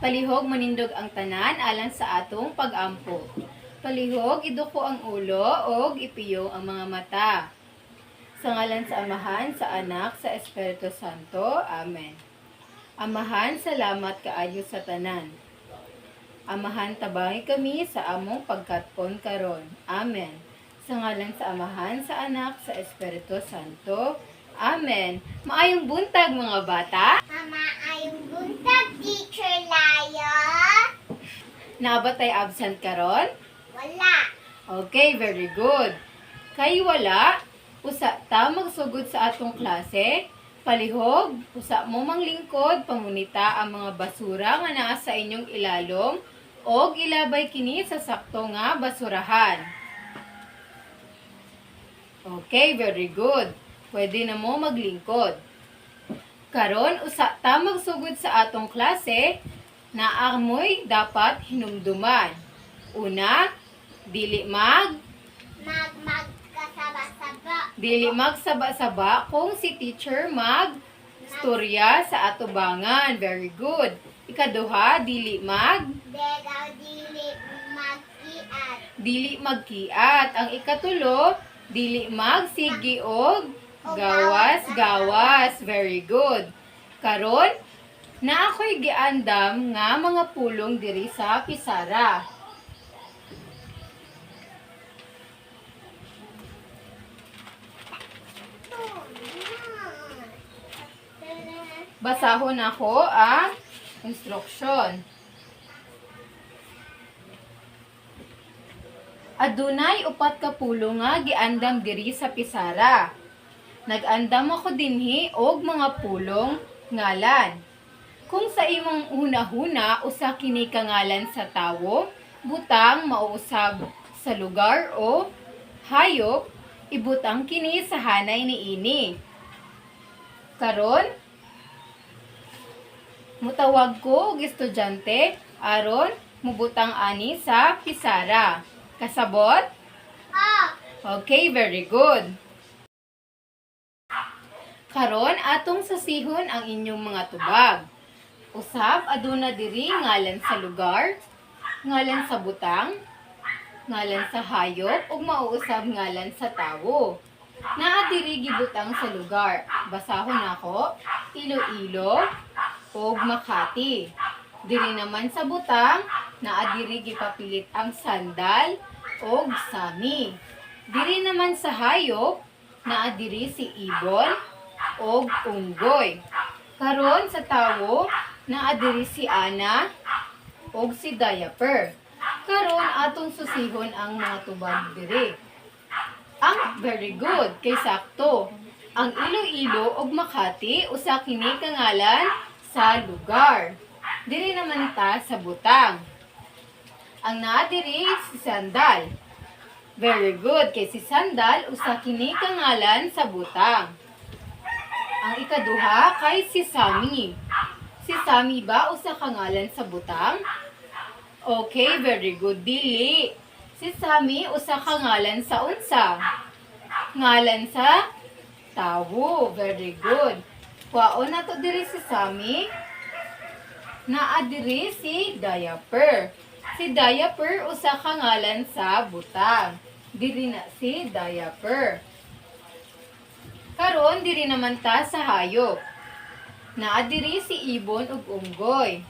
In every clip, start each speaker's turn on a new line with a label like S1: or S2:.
S1: Palihog manindog ang tanan alang sa atong pag-ampo. Palihog iduko ang ulo og ipiyong ang mga mata. Sa ngalan sa Amahan, sa Anak, sa Espiritu Santo. Amen. Amahan, salamat kaayo sa tanan. Amahan, tabangi kami sa among pagkatkon karon. Amen. Sa ngalan sa Amahan, sa Anak, sa Espiritu Santo. Amen. Maayong buntag mga bata.
S2: Maayong buntag, Teacher Laya.
S1: Nabatay absent karon?
S2: Wala.
S1: Okay, very good. Kay wala, usa ta magsugod sa atong klase. Palihog, usa mo manglingkod, pangunita ang mga basura nga naa sa inyong ilalom o ilabay kini sa sakto nga basurahan. Okay, very good. Pwede na mo maglingkod. Karon, usa ta magsugod sa atong klase na amoy dapat hinumduman. Una, dili
S2: Magkasaba-saba.
S1: Dili magsaba-saba kung si teacher mag-storya sa atubangan. Very good. Ikaduha,
S2: Degaw magkiat.
S1: dili magkiat. Ang ikatulo, dili magsigi og gawas-gawas. Very good. Karon, na ako'y giandam nga mga pulong diri sa pisara. Basahon ako ang instruksyon. Adunay upat ka pulo nga giandam diri sa pisara. Nag-andam ako dinhi og mga pulong ngalan. Kung sa imong una-huna usa kini kangalan sa tawo, butang mauusab sa lugar o hayop, ibutang kini sa hanay niini. Karon, mutawag ko og estudyante aron mubutang ani sa pisara. Kasabot?
S2: Oh,
S1: Okay, very good. Karon atong sasihon ang inyong mga tubag. Usab aduna diri ngalan sa lugar, ngalan sa butang, ngalan sa hayop ug mauusab ngalan sa tawo. Naa diri gibutang sa lugar. Basahon ako, Iloilo ug Makati. Diri naman sa butang, naa diri gipapilit ang sandal ug sami. Diri naman sa hayop, naa diri si ibon ug unggoy. Karon sa tawo, naa diri si Ana ug si Diaper. Karon atong susihon ang mga tubag diri. Ang very good kay sakto. Ang Iloilo ug Makati usa kini kangalan sa lugar. Diri naman ta sa butang. Ang naa diri si Sandal. Very good kay si Sandal usa kini kangalan sa butang. Ang ikaduha kay si Sami. Si Sami ba usa kangalan sa butang? Okay, very good. Dili. Si Sami usa kangalan sa unsa? Ngalan sa tawo. Very good. Kwaon na to diri si Sami. Naa diri si Diaper. Si Diaper usa kangalan sa butang. Diri na si Diaper. Karon diri naman ta sa hayop. Naa diri si ibon ug unggoy.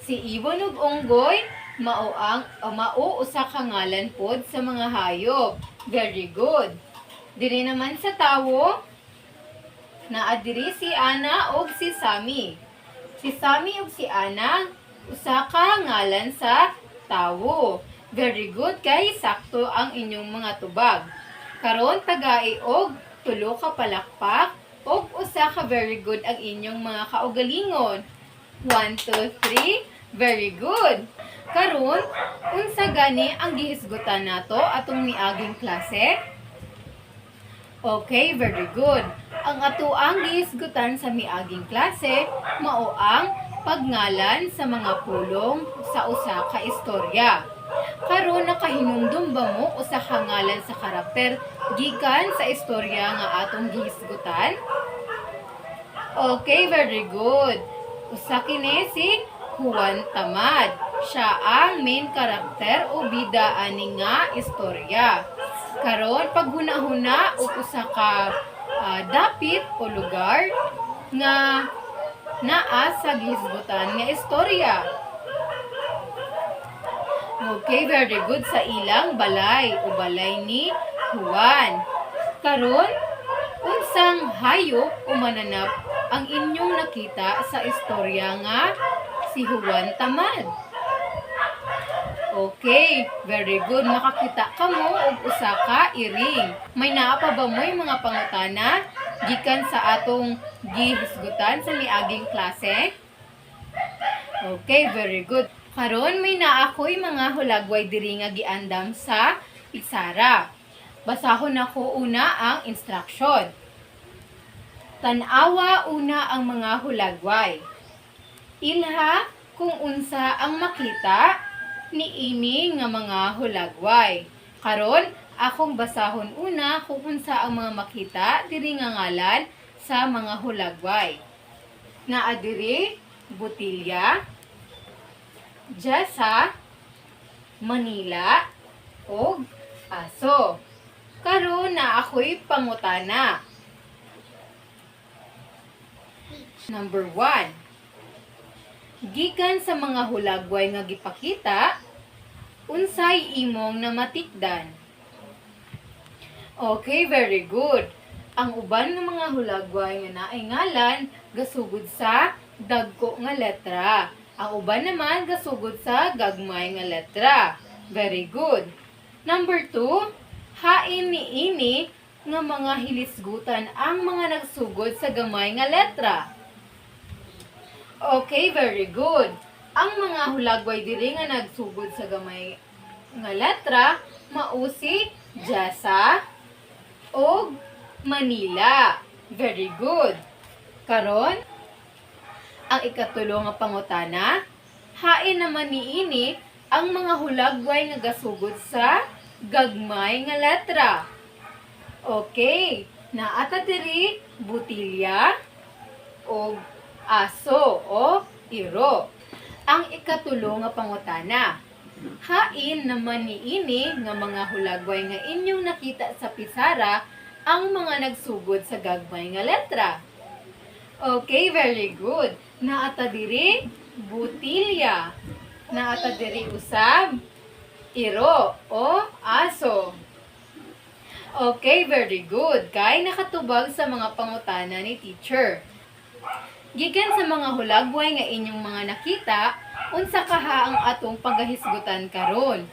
S1: Si ibon ug unggoy mao usa ka ngalan pod sa mga hayop. Very good. Diri naman sa tawo, naa diri si Ana ug si Sami. Si Sami ug si Ana usa ka ngalan sa tawo. Very good kay sakto ang inyong mga tubag. Karon tagai og tulo ka palakpak ug usa ka very good ang inyong mga kaugalingon. 1, 2, 3. Very good. Karon, unsa gani ang gihisgutan nato atong miaging klase? Okay, very good. Ang atoang gihisgutan sa miaging klase mao ang pagngalan sa mga pulong sa usa ka istorya. Karon nakahinumdum ba mo usa ka ngalan sa karakter gikan sa istorya nga atong gihisgutan? Okay, very good. Usa kini si Juan Tamad. Siya ang main karakter o bida ani nga istorya. Karon paghuna-huna og usa ka dapit o lugar nga naa sa gihisgutan nga istorya. Okay, very good sa ilang balay o balay ni Juan. Karon, unsang hayop o mananap ang inyong nakita sa istorya nga si Juan Tamad? Okay, very good. Makakita ka mo og usa ka iring. May naa pa ba mo'y mga pangutana gikan sa atong gihisgutan sa miaging klase? Okay, very good. Karon may naa ako'y mga hulagway diri nga giandam sa piksara. Basahon nako una ang instruction. Tan-awa una ang mga hulagway. Ilha kung unsa ang makita niini nga mga hulagway. Karon akong basahon una kung unsa ang mga makita diri nga ngalan sa mga hulagway. Naa diri Botilya, Jasa, Manila, o Aso. Karon na ako'y pangutana. Number 1. Gikan sa mga hulagway nga gipakita, unsay imong namatikdan? Okay, very good. Ang uban ng mga hulagway nga naay ngalan gasugod sa dagko nga letra. Ang uban naman gasugod sa gagmay nga letra. Very good. Number 2, hain niini nga mga hilisgutan ang mga nagsugod sa gamay nga letra. Okay, very good. Ang mga hulagway diri nga nagsugod sa gamay nga letra mao si Jasa o Manila. Very good. Karon, ang ikatulo nga pangutana, hain naman niini ang mga hulagway nga gasugod sa gagmay nga letra. Okay, naata diri Botilya o Aso o Iro. Ang ikatulo nga pangutana, hain naman niini nga mga hulagway nga inyong nakita sa pisara ang mga nagsugod sa gagmay nga letra. Okay, very good. Naata diri Botilya. Naata diri usab Iro o Aso. Okay, very good. Kay nakatubag sa mga pangutana ni teacher. Gikan sa mga hulagway nga inyong mga nakita, unsa kaha ang atong pagahisgutan karon?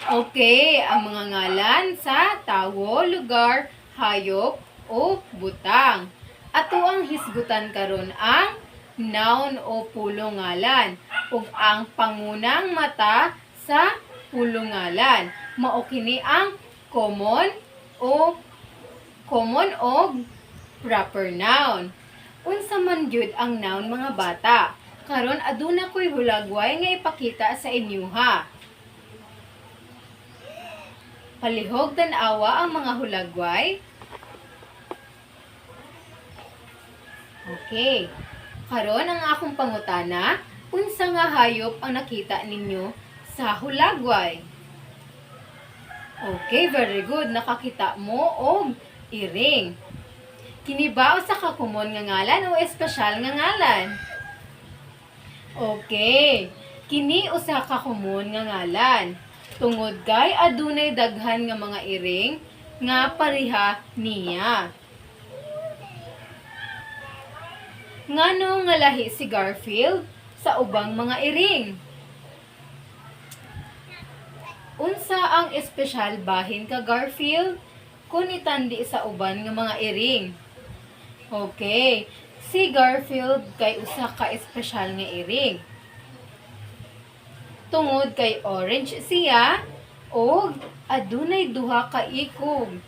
S1: Okay, ang mga ngalan sa tawo, lugar, hayop o butang. Ato ang hisgutan karon ang noun o pulongalan ug ang pangunang mata sa pulongalan. Mao kini ang common o proper noun. Unsa man gyud ang noun mga bata? Karon aduna ko'y hulagway nga ipakita sa inyo ha. Palihog tan-awa ang mga hulagway. Okay. Karon ang akong pangutana, unsa nga hayop ang nakita ninyo sa hulagway? Okay, very good. Nakakita mo og iring. Kini ba usa ka common nga ngalan o espesyal nga ngalan? Okay. Kini usa ka common nga ngalan. Tungod kay adunay daghan nga mga iring nga pareha niya. Ngano nga lahi si Garfield sa ubang mga iring? Unsa ang espesyal bahin ka Garfield kung itandi sa uban nga mga iring? Okay, si Garfield kay usa ka espesyal nga iring. Tungod kay orange siya o adunay duha ka ikog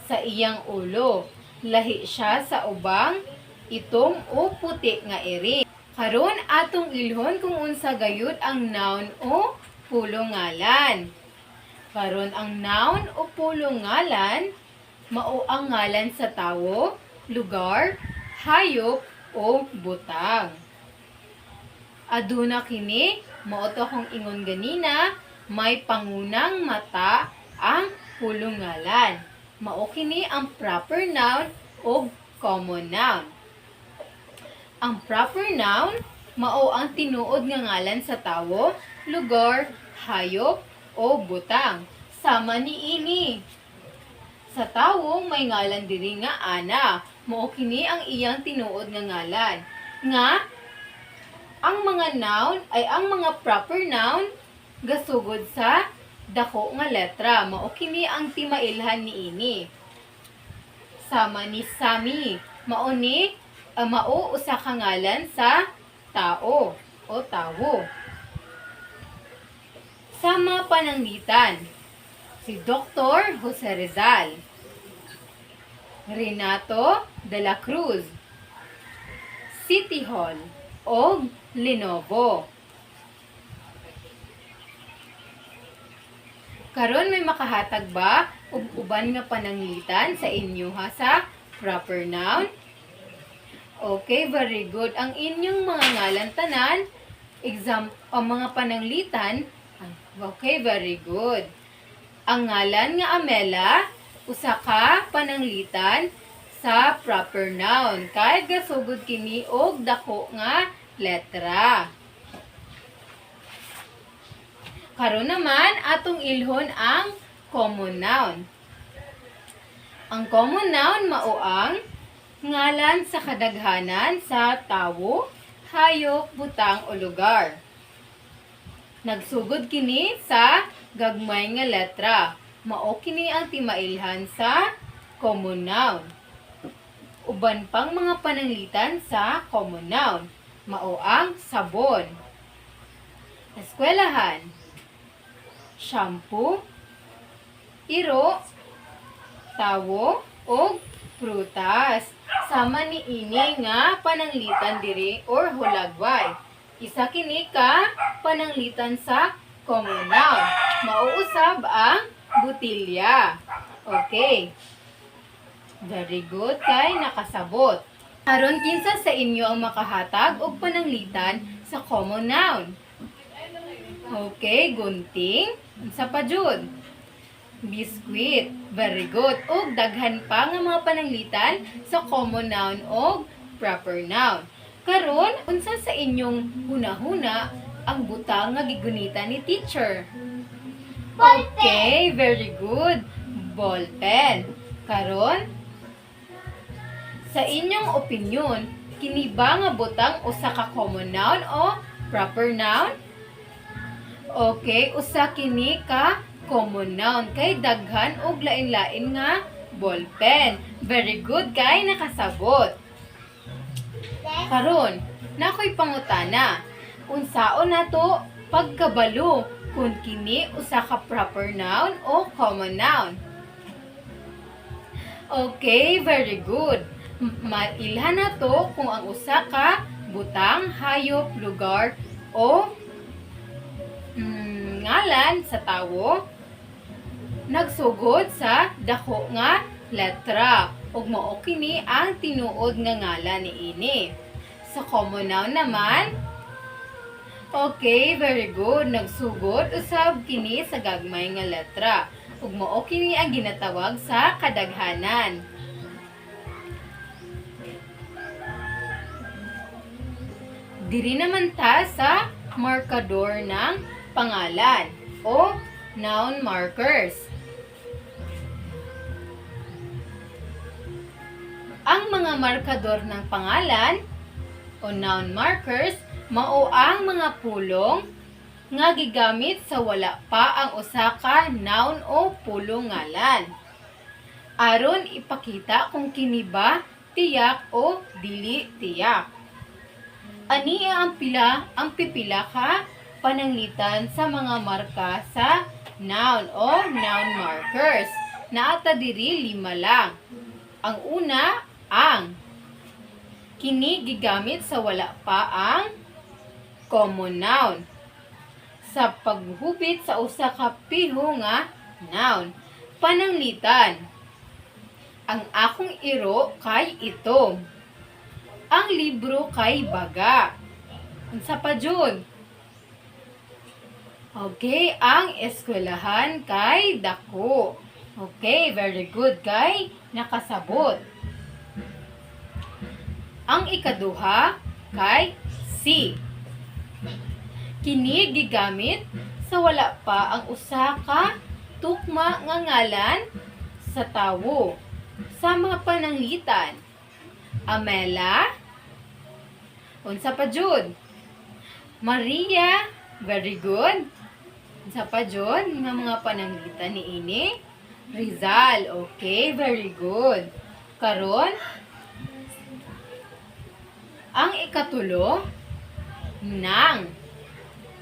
S1: sa iyang ulo. Lahi siya sa ubang itong o puti nga iring. Karon atong ilhon kung unsa gayud ang noun o pulongalan. Karon ang noun o pulongalan mao ang ngalan sa tawo, lugar, hayop o butang. Aduna kini, mao to akong ingon ganina, may pangunang mata ang pulongalan. Mao kini ang proper noun o common noun. Ang proper noun mao ang tinuod nga ngalan sa tawo, lugar, hayop o butang. Sama niini. Sa tawo may ngalan diri nga ana. Mao kini ang iyang tinuod nga ngalan. Nga ang mga noun ay ang mga proper noun gasugod sa dako nga letra. Mao kini ang timailhan niini. Sama ni Sami. Mao usa ka ngalan sa tao o tawo. Sama pananglitan. Si Dr. Jose Rizal, Renato de la Cruz, City Hall o Lenovo. Karon may makahatag ba og uban nga pananglitan sa inyo ha sa proper noun? Okay, very good. Ang inyong mga ngalan tanan, ang mga pananglitan, okay, very good. Ang ngalan nga Amela, usa ka pananglitan sa proper noun. Kahit gasugod kini og dako nga letra. Karon naman atong ilhon ang common noun. Ang common noun mao ang ngalan sa kadaghanan sa tawo, hayop, butang o lugar. Nagsugod kini sa gagmay nga letra. Mao kini ang timailhan sa common noun. Uban pang mga pananglitan sa common noun. Mao ang sabon, eskwelahan, shampoo, iro, tawo, o prutas. Sama ni ini nga pananglitan diri or hulagway. Isa kini ka pananglitan sa common noun. Mauusab ang butilya. Okay. Very good kay nakasabot. Aron kinsa sa inyo ang makahatag og pananglitan sa common noun? Okay, gunting. Unsa pa jud? Biskwit. Very good. Og daghan pa nga mga pananglitan sa common noun og proper noun. Karon, unsa sa inyong hunahuna ang butang nga gigunita ni teacher? Okay, very good. Ballpen. Karon, sa inyong opinion, kini ba nga butang usa ka common noun o proper noun? Okay, usa kini ka common noun kay daghan og lain-lain nga ballpen. Very good kay nakasabot. Karon, nakoy pangutana. Unsaon nato pagkabalo kung kini usa ka proper noun o common noun? Okay, very good. Mailhan nato kung ang usa ka butang, hayop, lugar o ngalan sa tawo nagsugod sa dako nga letra ug mao kini ang tinuod nga ngalan niini. Sa common noun naman, okay, very good, nagsugod usab kini sa gagmay nga letra ug mao kini ang ginatawag sa kadaghanan. Diri naman ta sa markador ng pangalan o noun markers. Ang mga markador ng pangalan o noun markers mao ang mga pulong nga gigamit sa wala pa ang usa ka noun o pulong ngalan. Aron ipakita kung kini ba tiyak o dili tiyak. Ani ang pipila ka pananglitan sa mga marka sa noun o noun markers. Naata diri 5 lang. Ang una, ang. Kini gigamit sa wala pa ang common noun. Sa paghubit sa usa ka piho nga noun. Pananglitan. Ang akong iro kay itom. Ang libro kay baga. Unsa pa jud? Okay, ang eskwelahan kay dako. Okay, very good kay nakasabot. Ang ikaduha kay C. Kini gigamit sa wala pa ang usa ka tukma nga ngalan sa tawo sa mga pananglitan. Amela, unsa pa jud? Maria, very good. Unsa pa jud nga mga pananglitan niini? Rizal, okay, very good. Karon, ang ikatulo, nang.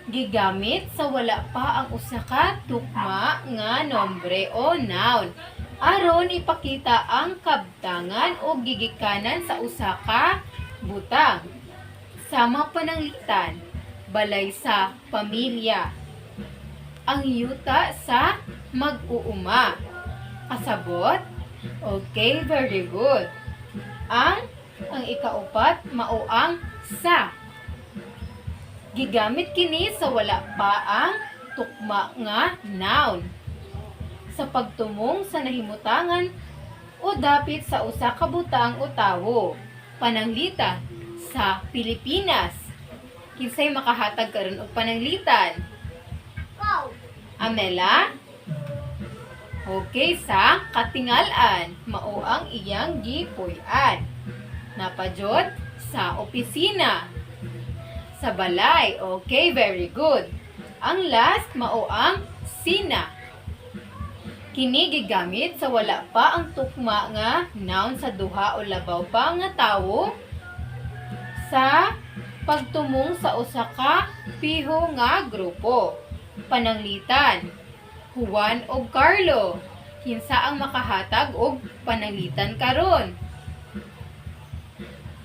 S1: Gigamit sa wala pa ang usa ka tukma nga nombre o noun. Aron ipakita ang kabtangan o gigikanan sa usa ka butang. Sama pananglitan, balay sa pamilya. Ang yuta sa mag-uuma. Kasabot? Okay, very good. Ang ikaupat, mao ang sa. Gigamit kini sa wala pa ang tukma nga noun. Sa pagtumong sa nahimutangan o dapit sa usa ka butang o tawo. Pananglitan sa Pilipinas. Kinsay makahatag karon og pananglitan?
S2: Go.
S1: Amela? Okay, sa katingalan, mao ang iyang gipuy-an. Napajod sa opisina. Sa balay, okay, very good. Ang last, mao ang sina. Kini gigamit sa wala pa ang tukma nga noun sa duha o labaw pa nga tawo sa pagtumong sa usa ka piho nga grupo. Pananglitan, Juan o Carlo. Kinsa ang makahatag og pananglitan karon?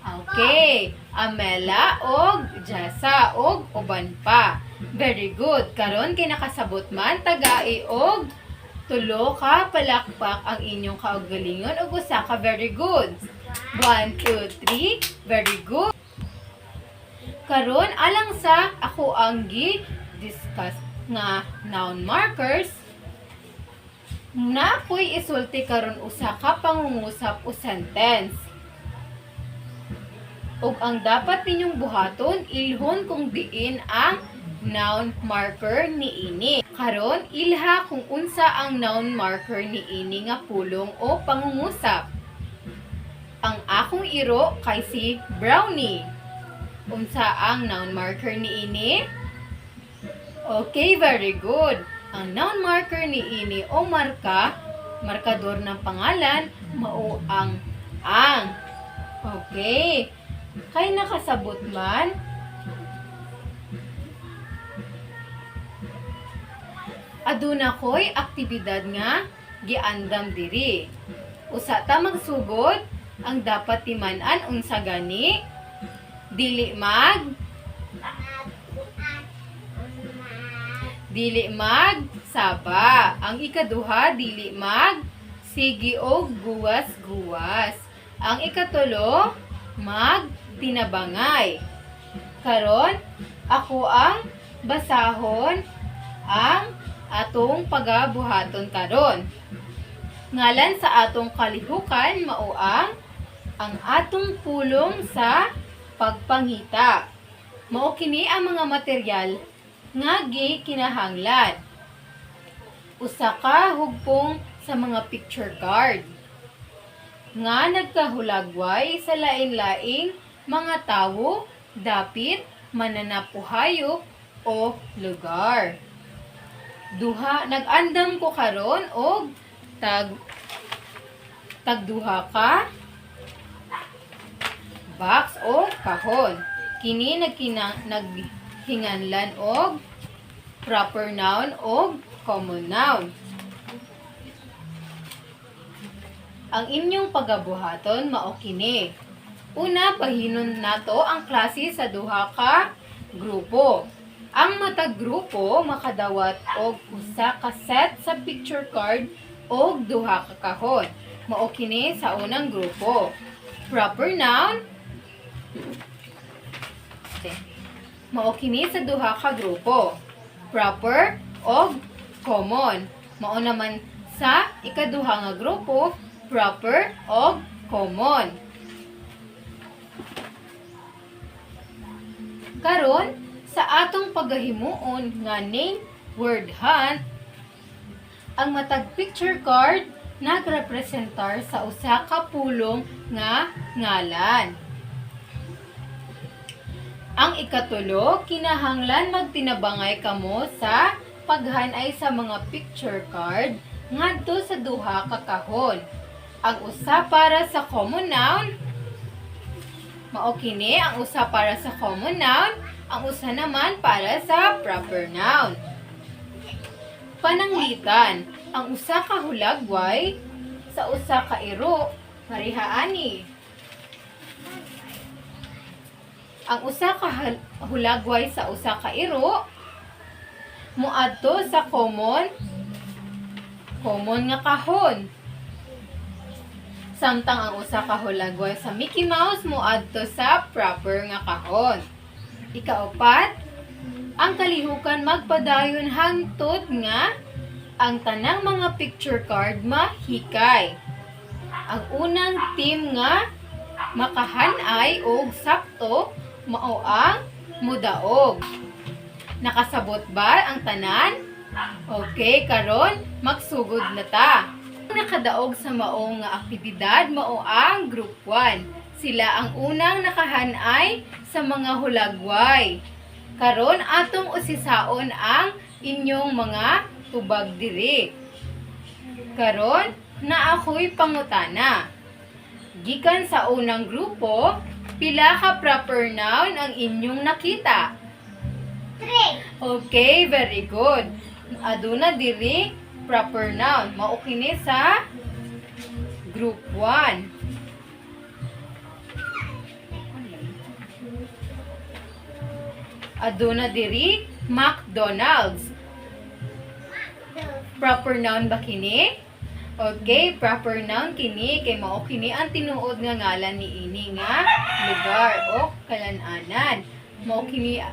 S1: Okay, Amela og Jasa og uban pa. Very good. Karon kay nakasabot man tagai og tulo ka palakpak ang inyong kaugalingon ug usa ka very good. 1, 2, 3. Very good. Karon alang sa ako ang gi-discuss nga noun markers, na ko'y isulti karon usa ka pangungusap o sentence. Ug ang dapat ninyong buhaton, ilhon kung diin ang noun marker niini. Karon ilha kung unsa ang noun marker niini nga pulong o pangungusap. Ang akong iro kay si Brownie. Unsa ang noun marker niini? Okay, very good. Ang noun marker niini o markador ng pangalan, mao ang ang. Okay. Kay nakasabot man, aduna ko'y aktibidad nga giandam diri. Usa ta magsugod, ang dapat timan-an unsa gani? Dili saba. Ang ikaduha, dili mag sigi og guwas-guwas. Ang ikatulo, mag tinabangay. Karon ako ang basahon ang atong pagabuhaton karon. Ngalan sa atong kalihukan mao ang atong pulong sa pagpangita. Mao kini ang mga material nga kinahanglan. Usa ka hugpong sa mga picture card nga nagkahulagway sa lain-laing mga tawo, dapit, mananapuhayop o lugar. Nag-andam ko karon og tagduha ka box o kahon. Kini naghinganlan og proper noun og common noun. Ang inyong pagabuhaton mao kini. Una, pahinon nato ang klase sa duha ka grupo. Ang matag grupo makadawat og usa ka set sa picture card og duha ka kahon. Mao kini sa unang grupo. Proper noun. Mao kini sa duha ka grupo, proper o common. Mao naman sa ikaduha nga grupo, proper o common. Karon sa atong pagahimuon nga name word hunt, ang matag picture card nagrepresentar sa usa ka pulong nga ngalan. Ang ikatulo, kinahanglan magtinabangay kamo sa paghanay sa mga picture card ngadto sa duha ka kahon. Ang usa para sa common noun, mao kini ang usa para sa common noun, ang usa naman para sa proper noun. Pananglitan, ang usa ka hulagway sa usa ka iro, marihaani. Ang usa ka hulagway sa usa ka iro moadto sa common nga kahon. Samtang ang usa ka hulagway sa Mickey Mouse moadto sa proper nga kahon. Ikaapat, ang kalihukan magpadayon hangtod nga ang tanang mga picture card mahikay. Ang unang team nga makahanay og sakto mao ang mudaog. Nakasabot ba ang tanan? Okay, karon magsugod na ta. Ang nakadaog sa mao nga aktibidad mao ang group 1. Sila ang unang nakahanay sa mga hulagway. Karon atong usisaon ang inyong mga tubag diri. Karon na ako'y pangutana. Gikan sa unang grupo, pila ka proper noun ang inyong nakita?
S2: 3.
S1: Okay, very good. Aduna diri proper noun. Mao kini sa group 1. Aduna diri McDonald's. Proper noun ba kini? Okay, proper noun kini kay mao kini ang tinuod nga ngalan ni ini nga lugar o kalananan. Mao kini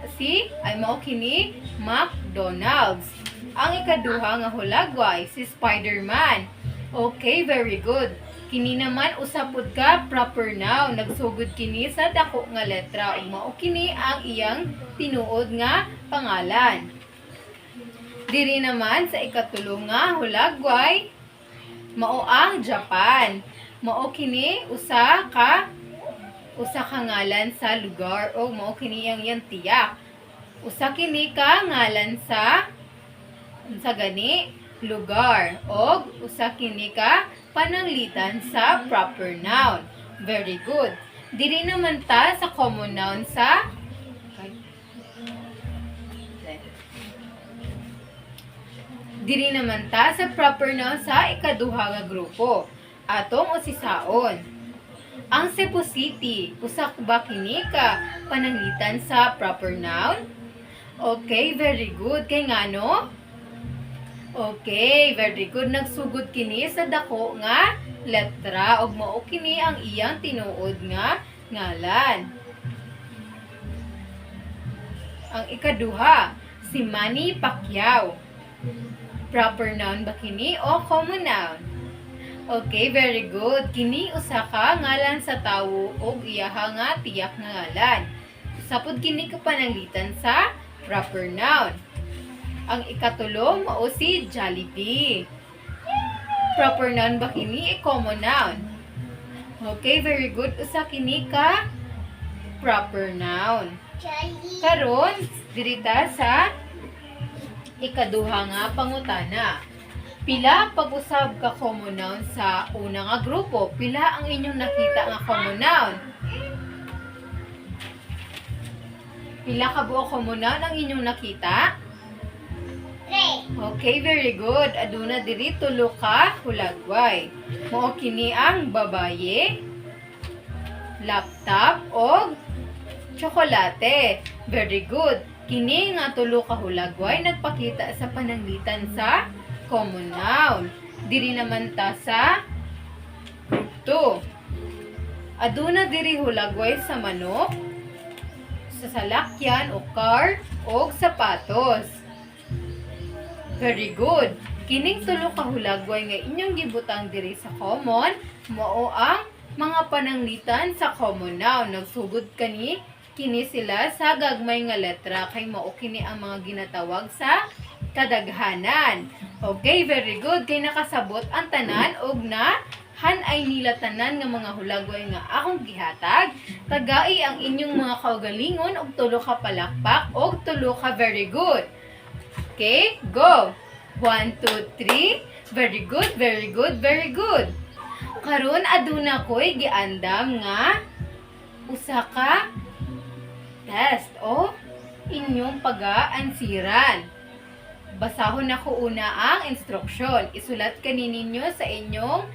S1: mao kini McDonald's. Ang ikaduha nga hulagway si Spider-Man. Okay, very good. Kini naman usapod ka proper noun. Nagsugod kini sa dako nga letra ug mao kini ang iyang tinuod nga pangalan. Diri naman sa ikatulo nga hulagway mao ang Japan. Mao kini usa ka ngalan sa lugar o mao kini ang iyang tiyak. Usa kini ka ngalan sa gani lugar o usa kini ka pananglitan sa proper noun. Very good. Diri naman ta sa common noun sa Diri naman ta sa proper noun sa ikaduha nga grupo. Atong usisaon. Ang Cebu City, usa ba kini ka pananglitan sa proper noun? Okay, very good. Kay ngano? Okay, very good. Nagsugod kini sa dako nga letra ug mao kini ang iyang tinuod nga ngalan. Ang ikaduha, si Manny Pacquiao. Proper noun ba kini o common noun? Okay, very good. Kini usa ka ngalan sa tawo ug iyaha nga tiyak nga ngalan. Sapod kini ka pananglitan sa proper noun. Ang ikatulo mao si Jollibee. Proper noun ba kini o common noun? Okay, very good. Usa kini ka proper noun.
S2: Jolly.
S1: Karon dirita sa ikaduha nga pangutana. Pila pag-usab ka common noun sa una nga grupo? Pila ang inyong nakita nga common noun? Pila ka buo common noun ang inyong nakita?
S2: 3.
S1: Okay, very good. Aduna diri tulo ka hulagway. Mao kini ang babaye, laptop og tsokolate. Very good. Kini nga tulo ka hulagway nagpakita sa pananglitan sa common noun. Diri naman ta sa group 2. Aduna diri hulagway sa manok, sa sa salakyan o car o sapatos. Very good. Kining tulo ka hulagway nga inyong gibutang diri sa common, mao ang mga pananglitan sa common noun. Nagsugod kini sila sa gagmay nga letra kay mao kini ang mga ginatawag sa kadaghanan. Okay, very good. Kay nakasabot ang tanan og na hanay nila tanan nga mga hulagway nga akong gihatag. Tagai ang inyong mga kaugalingon og tulo ka palakpak og tulo ka very good. Okay, go. 1, 2, 3. Very good, very good, very good. Karon aduna ko'y giandam nga usa ka test o inyong pag-aansiran. Basahon ako una ang instruksyon. Isulat kaninyo sa inyong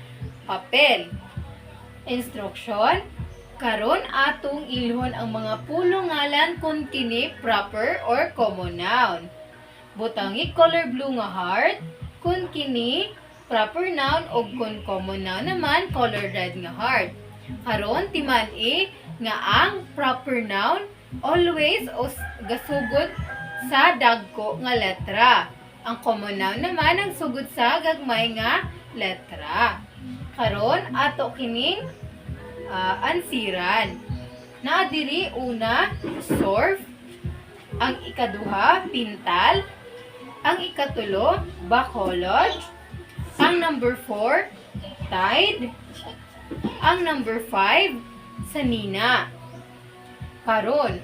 S1: papel. Instruksyon. Karon atong ilhon ang mga pulongalan kung kini proper or common noun. Butangi color blue nga heart kung kini proper noun o kung common noun naman color red nga heart. Karon timan-i nga ang proper noun always o gasugod sa dagko nga letra. Ang common noun naman ang sugod sa gagmay nga letra. Karon ato kining ansiran. Na diri una surf, ang ikaduha pintal, ang ikatulo bacolod, ang number 4 tide, ang number 5 sanina. Karon,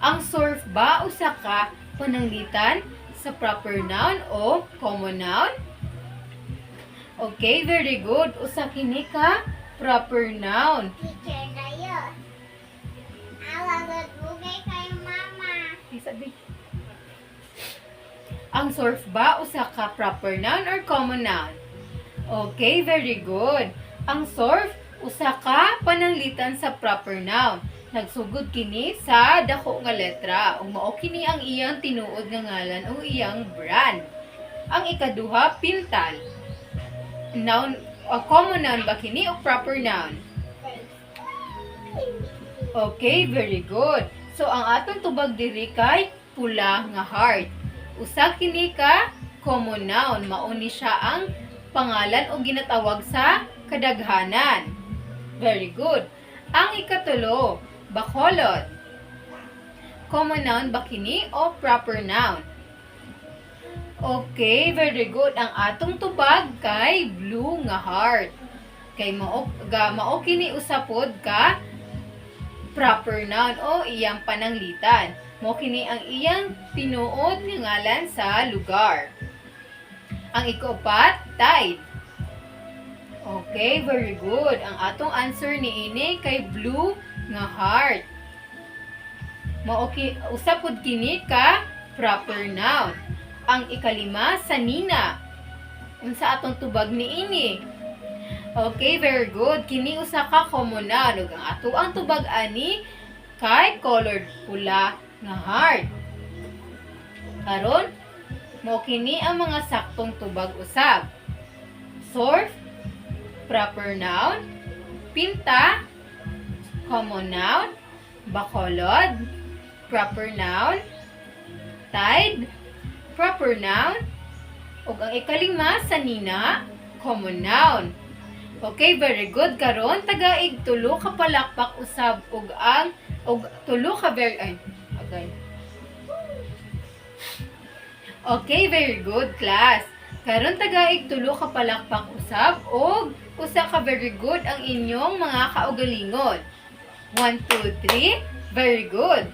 S1: ang surf ba usa ka pananglitan sa proper noun o common noun? Okay, very good. Usa kini ka proper noun.
S2: Teacher na yun. Awag bugay kay mama.
S1: Sabi. Ang surf ba usa ka proper noun or common noun? Okay, very good. Ang surf usa ka pananglitan sa proper noun. Nagsugod kini sa dako nga letra ug mao kini ang iyang tinuod nga ngalan o iyang brand. Ang ikaduha pintal. Noun o common noun ba kini o proper noun? Okay, very good. So ang atong tubag diri kay pula nga heart. Usa kini ka common noun, mao ni siya ang pangalan o ginatawag sa kadaghanan. Very good. Ang ikatulo, bacolod. Common noun ba kini o proper noun? Okay, very good. Ang atong tubag kay blue nga heart. Kay mao kini usapod ka proper noun o iyang pananglitan. Mao kini ang iyang tinuod nga ngalan sa lugar. Ang ikaapat, tide. Okay, very good. Ang atong answer niini kay blue nga heart. Mao usapod kini ka proper noun. Ang ikalima, sanina. Unsa atong tubag niini? Okay, very good. Kini usa ka common noun ug ang ato ang tubag ani kay colored pula nga heart. Karon, mao kini ang mga saktong tubag usab. Surf, proper noun, pinta, common noun, bacolod, proper noun, tide, proper noun, ug ang ikalima sanina, common noun. Okay, very good. Karon tagaig tulo ka palakpak usab ug tulo ka Okay, very good class. Karon tagaig tulo ka palakpak usab ug usa ka very good ang inyong mga kaugalingon. 1, 2, 3. Very good.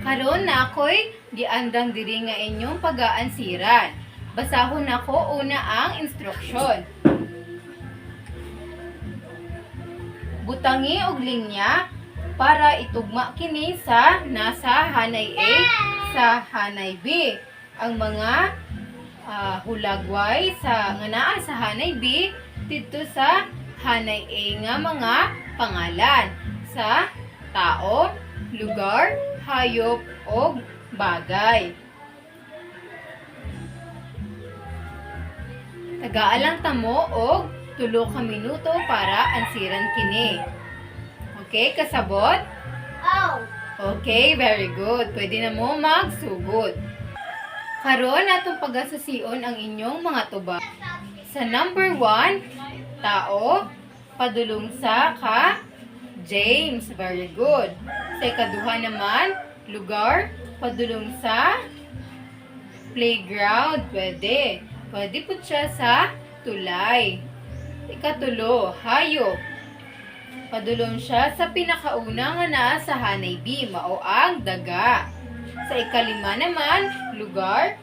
S1: Karon na ako'y giandang diri nga inyong pag-aansiran. Basahon nako una ang instruksyon. Butangi og linya para itugma kini sa nasa hanay A sa hanay B. Ang mga hulagway nga naa sa hanay B dito sa hanay A nga mga pangalan sa tao, lugar, hayop o bagay. Tagaalang tamo og tulo ka minuto para ansiran kini. Okay, kasabot?
S2: Oh.
S1: Okay, very good. Pwede na mo magsugod. Karon atong pagasasiun ang inyong mga tubag. Sa number 1, tao, padulong sa ka James. Very good. Sa ikaduha naman, lugar, padulong sa playground. Pwede. Pwede po siya sa tulay. Ikatulo, hayop. Padulong siya sa pinakauna nga naa sa hanay B, mao ang daga. Sa ikalima naman, lugar,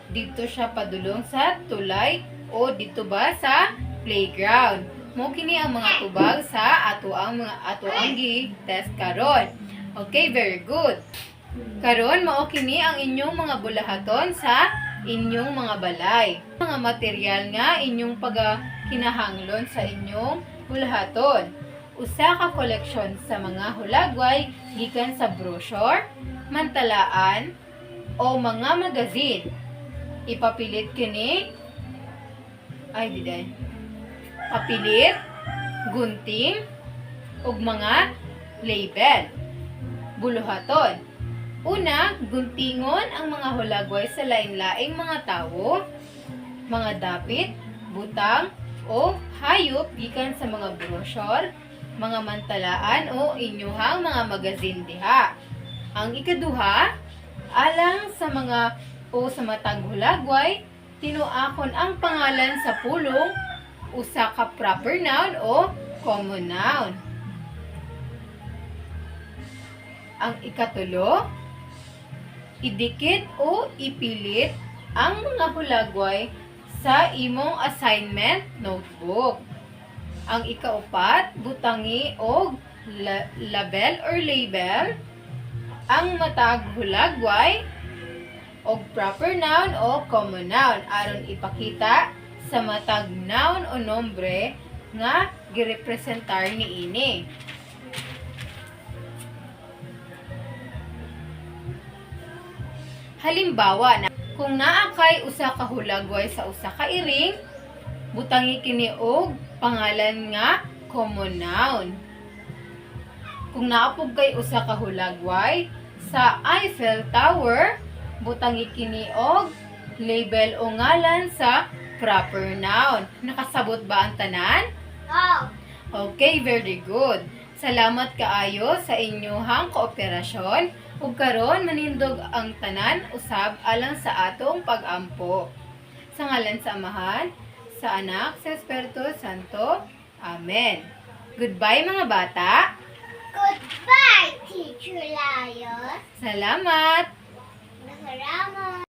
S1: dito siya padulong sa tulay o dito ba sa playground. Mo kini ang mga tubag sa ato ang gi-test karon. Okay, very good. Karon mao kini ang inyong mga bulahaton sa inyong mga balay. Mga material nga inyong kinahanglan sa inyong bulahaton. Usa ka koleksyon sa mga hulagway gikan sa brochure, mantalaan o mga magazine. Ipapilit kini papilit, gunting ug mga label. Buluhaton. Una, guntingon ang mga hulagway sa lain-laing mga tawo, mga dapit, butang o hayop gikan sa mga brochure, mga mantalaan o inyuhang mga magazine diha. Ang ikaduha, alang sa mga sa matag hulagway, tinuakon ang pangalan sa pulong, usa ka proper noun o common noun. Ang ikatulo, idikit o ipilit ang mga hulagway sa imong assignment notebook. Ang ikaupat, butangi og label or label ang matag hulagway og proper noun o common noun aron ipakita sa matag noun o nombre nga girepresentar niini. Halimbawa, kung naa kay usa ka hulagway sa usa ka iring, butangi kini og pangalan nga common noun. Kung naapog kay usa ka hulagway sa Eiffel Tower, butangi kini og label o ngalan sa proper noun. Nakasabot ba ang tanan? Okay, very good. Salamat kaayo sa inyohang kooperasyon ug karon manindog ang tanan usab alang sa atong pag-ampo. Sa ngalan sa Amahan, sa Anak, sa Espiritu Santo. Amen. Goodbye mga bata.
S2: Goodbye, Teacher Layos.
S1: Salamat.
S2: Salamat.